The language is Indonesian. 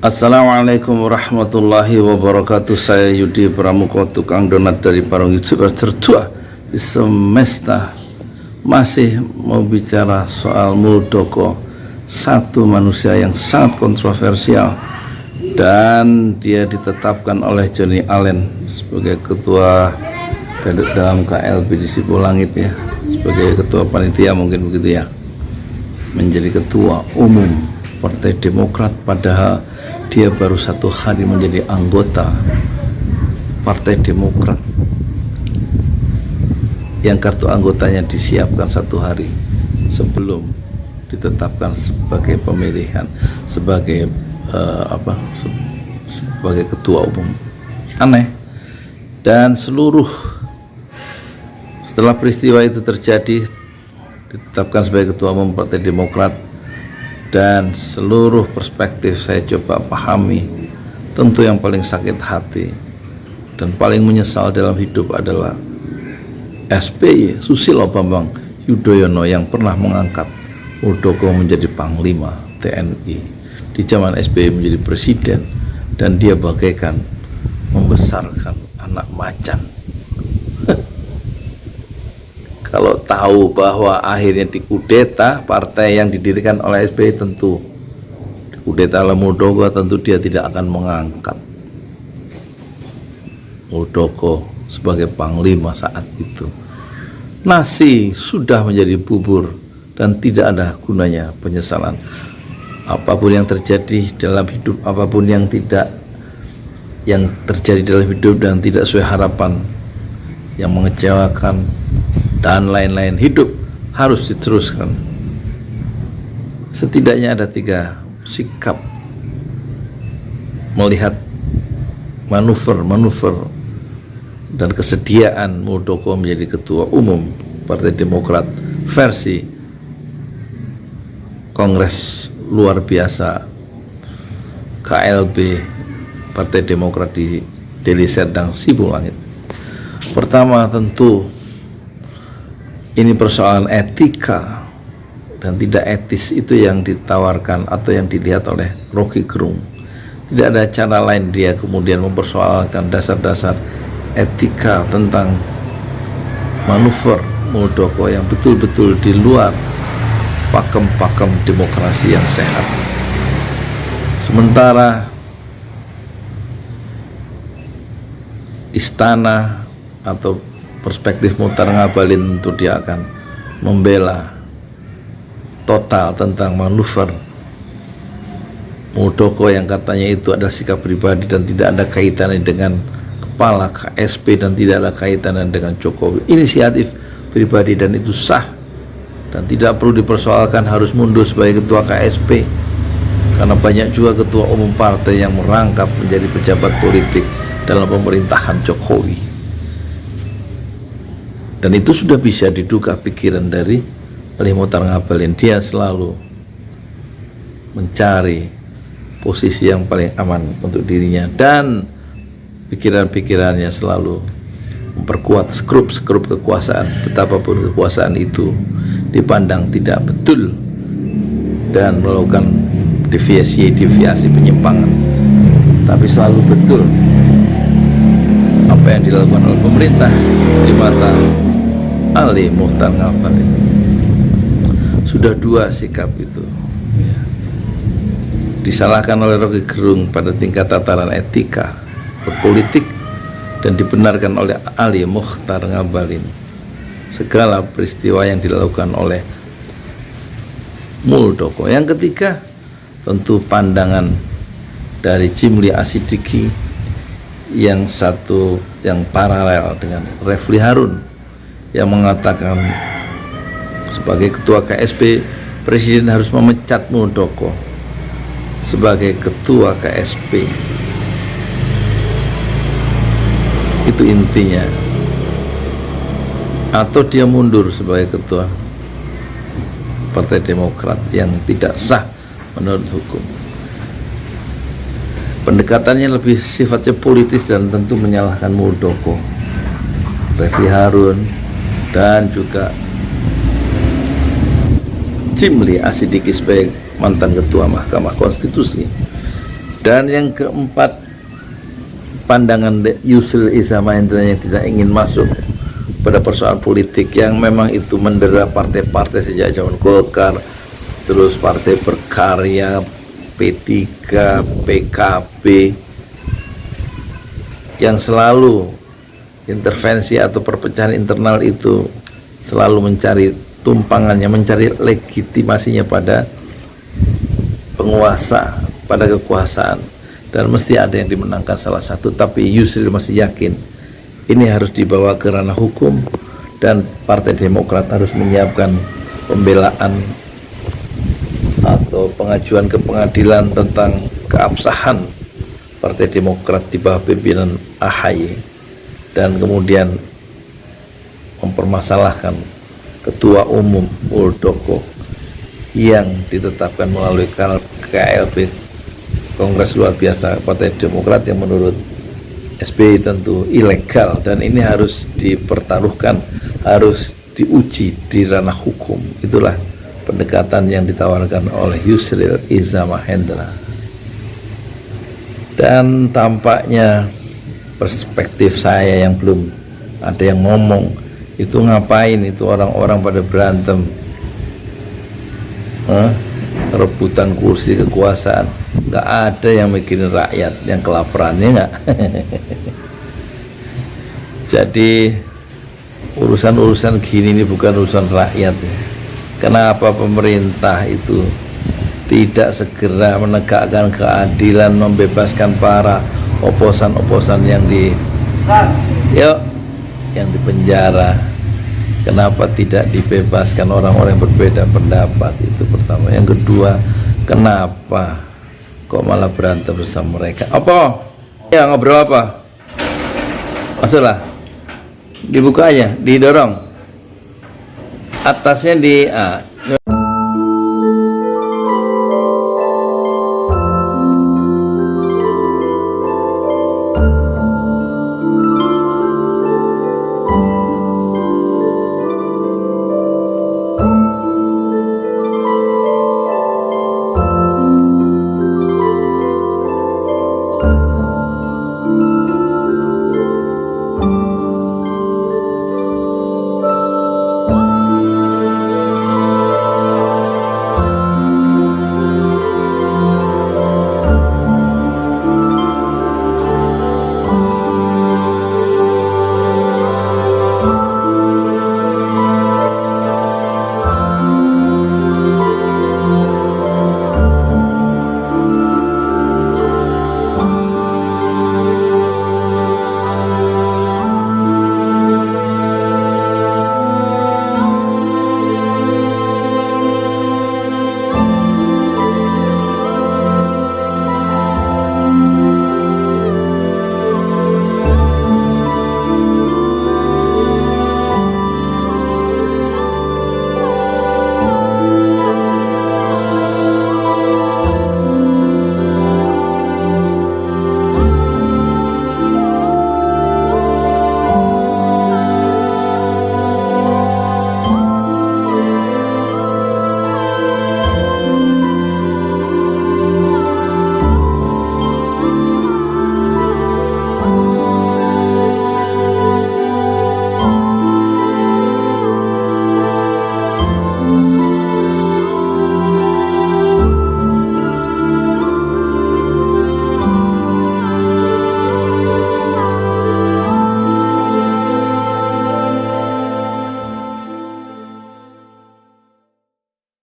Assalamualaikum warahmatullahi wabarakatuh. Saya Yudi Pramuko, tukang donat dari Parung YouTuber tertua di semesta. Masih mau bicara soal Muldoko, satu manusia yang sangat kontroversial, dan dia ditetapkan oleh Johnny Allen sebagai ketua dalam KLB di Sipolangit ya, sebagai ketua panitia mungkin begitu ya, menjadi ketua umum Partai Demokrat, padahal dia baru 1 hari menjadi anggota Partai Demokrat yang kartu anggotanya disiapkan 1 hari sebelum ditetapkan sebagai pemilihan sebagai sebagai ketua umum. Aneh. Dan setelah peristiwa itu terjadi, ditetapkan sebagai ketua umum Partai Demokrat, dan seluruh perspektif saya coba pahami. Tentu yang paling sakit hati dan paling menyesal dalam hidup adalah SBY, Susilo Bambang Yudhoyono, yang pernah mengangkat Muldoko menjadi Panglima TNI di zaman SBY menjadi presiden, dan dia bagaikan membesarkan anak macan. Kalau tahu bahwa akhirnya dikudeta partai yang didirikan oleh SBY, tentu dikudeta oleh Muldoko, tentu dia tidak akan mengangkat Muldoko sebagai panglima saat itu. Nasi sudah menjadi bubur dan tidak ada gunanya penyesalan. Apapun yang terjadi dalam hidup, apapun yang terjadi dalam hidup dan tidak sesuai harapan, yang mengecewakan dan lain-lain, hidup harus diteruskan. Setidaknya ada 3 sikap melihat manuver dan kesediaan Muldoko menjadi ketua umum Partai Demokrat versi Kongres luar biasa KLB Partai Demokrat di Deli Serdang, Sipolangit. Pertama, tentu ini persoalan etika dan tidak etis itu yang ditawarkan atau yang dilihat oleh Rocky Gerung. Tidak ada cara lain dia kemudian mempersoalkan dasar-dasar etika tentang manuver Muldoko yang betul-betul di luar pakem-pakem demokrasi yang sehat. Sementara istana atau perspektif Muhtar Ngabalin, tentu dia akan membela total tentang manuver Muldoko yang katanya itu adalah sikap pribadi dan tidak ada kaitannya dengan kepala KSP dan tidak ada kaitannya dengan Jokowi. Inisiatif pribadi dan itu sah dan tidak perlu dipersoalkan harus mundur sebagai ketua KSP, karena banyak juga ketua umum partai yang merangkap menjadi pejabat politik dalam pemerintahan Jokowi. Dan itu sudah bisa diduga pikiran dari Muhtar Ngabalin. Dia selalu mencari posisi yang paling aman untuk dirinya, dan pikiran-pikirannya selalu memperkuat skrup kekuasaan, betapapun kekuasaan itu dipandang tidak betul dan melakukan deviasi penyimpangan, tapi selalu betul apa yang dilakukan oleh pemerintah di mata Ali Muhtar Ngabalin. Sudah 2 sikap itu ya, disalahkan oleh Rocky Gerung pada tingkat tataran etika berpolitik dan dibenarkan oleh Ali Muhtar Ngabalin. Segala peristiwa yang dilakukan oleh Muldoko. Yang ketiga, tentu pandangan dari Jimli Asidiki yang satu yang paralel dengan Refli Harun yang mengatakan sebagai ketua KSP presiden harus memecat Muldoko sebagai ketua KSP. Itu intinya. Atau dia mundur sebagai ketua Partai Demokrat yang tidak sah menurut hukum. Pendekatannya lebih sifatnya politis dan tentu menyalahkan Muldoko, Refli Harun, dan juga Jimli Asidiki sebagai mantan ketua Mahkamah Konstitusi. Dan yang keempat, pandangan Yusril Iza Mahendra yang tidak ingin masuk pada persoalan politik yang memang itu mendera partai-partai sejak zaman Golkar, terus Partai Berkarya, P3, PKB, yang selalu intervensi atau perpecahan internal itu selalu mencari tumpangannya, mencari legitimasinya pada penguasa, pada kekuasaan, dan mesti ada yang dimenangkan salah satu. Tapi Yusril masih yakin ini harus dibawa ke ranah hukum, dan Partai Demokrat harus menyiapkan pembelaan atau pengajuan ke pengadilan tentang keabsahan Partai Demokrat di bawah pimpinan AHY, dan kemudian mempermasalahkan Ketua Umum Muldoko yang ditetapkan melalui KLB, Kongres Luar Biasa Partai Demokrat, yang menurut SBY tentu ilegal, dan ini harus dipertaruhkan, harus diuji di ranah hukum. Itulah pendekatan yang ditawarkan oleh Yusril Iza Mahendra. Dan tampaknya perspektif saya yang belum ada yang ngomong, itu ngapain itu orang-orang pada berantem, rebutan kursi kekuasaan, nggak ada yang mikirin rakyat yang kelaparannya, nggak. Jadi urusan-urusan gini ini bukan urusan rakyat. Kenapa pemerintah itu tidak segera menegakkan keadilan, membebaskan para oposan-oposan yang yang dipenjara? Kenapa tidak dibebaskan orang-orang yang berbeda pendapat? Itu pertama. Yang kedua, kenapa kok malah berantem bersama mereka? Apa? Ya, ngobrol apa? Masuklah, dibuka aja, didorong atasnya di